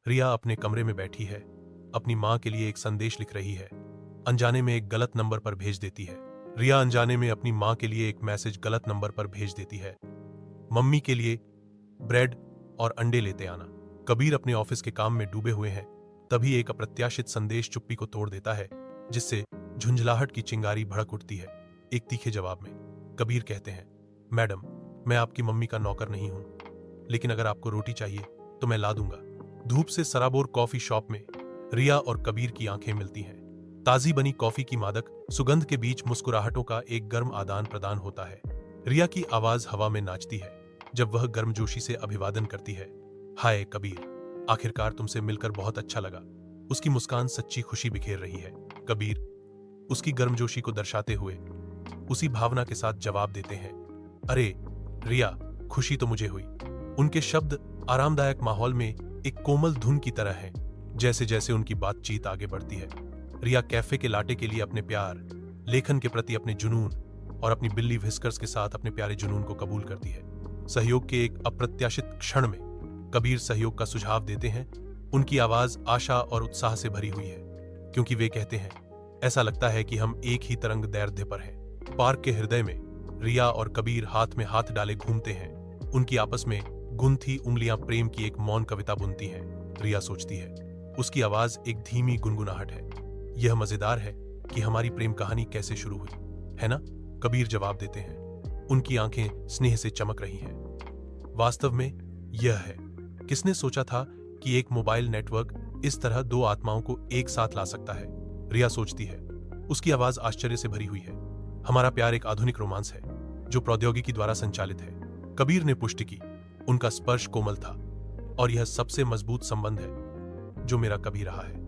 रिया अपने कमरे में बैठी है, अपनी माँ के लिए एक संदेश लिख रही है। अनजाने में एक गलत नंबर पर भेज देती है। रिया अनजाने में अपनी माँ के लिए एक मैसेज गलत नंबर पर भेज देती है। मम्मी के लिए ब्रेड और अंडे लेते आना। कबीर अपने ऑफिस के काम में डूबे हुए हैं, तभी एक अप्रत्याशित संदेश चुप्पी को तोड़ देता है, जिससे झुंझलाहट की चिंगारी भड़क उठती है। एक तीखे जवाब में कबीर कहते हैं, मैडम, मैं आपकी मम्मी का नौकर नहीं हूं, लेकिन अगर आपको रोटी चाहिए तो मैं ला दूंगा। धूप से सराबोर कॉफी शॉप में रिया और कबीर की आंखें मिलती हैं। ताजी बनी कॉफी की मादक सुगंध के बीच मुस्कुराहटों का एक गर्म आदान प्रदान होता है। रिया की आवाज हवा में नाचती है जब वह गर्मजोशी से अभिवादन करती है। हाय कबीर, आखिरकार तुमसे मिलकर बहुत अच्छा लगा। उसकी मुस्कान सच्ची खुशी बिखेर रही है। कबीर उसकी गर्मजोशी को दर्शाते हुए उसी भावना के साथ जवाब देते हैं, अरे रिया, खुशी तो मुझे हुई। उनके शब्द आरामदायक माहौल में एक कोमल धुन की तरह हैं। जैसे जैसे उनकी बातचीत आगे बढ़ती है, रिया कैफे के लाटे के लिए अपने प्यार, लेखन के प्रति अपने जुनून और अपनी बिल्ली व्हिस्कर्स के साथ अपने प्यारे जुनून को कबूल करती है। सहयोग के एक अप्रत्याशित क्षण में कबीर सहयोग का सुझाव देते हैं। उनकी आवाज आशा और उत्साह से भरी हुई है, क्योंकि वे कहते हैं, ऐसा लगता है कि हम एक ही तरंग दैर्ध्य पर हैं। पार्क के हृदय में रिया और कबीर हाथ में हाथ डाले घूमते हैं। उनकी आपस में गुंथी उंगलियां प्रेम की एक मौन कविता बुनती हैं। रिया सोचती है, उसकी आवाज एक धीमी गुनगुनाहट है। यह मजेदार है कि हमारी प्रेम कहानी कैसे शुरू हुई, है ना? कबीर जवाब देते हैं। उनकी आंखें स्नेह से चमक रही हैं। वास्तव में यह है, किसने सोचा था कि एक मोबाइल नेटवर्क इस तरह दो आत्माओं को एक साथ ला सकता है? रिया सोचती है। उसकी आवाज आश्चर्य से भरी हुई है। हमारा प्यार एक आधुनिक रोमांस है जो प्रौद्योगिकी द्वारा संचालित है। कबीर ने पुष्टि की। उनका स्पर्श कोमल था और यह सबसे मजबूत संबंध है जो मेरा कभी रहा है।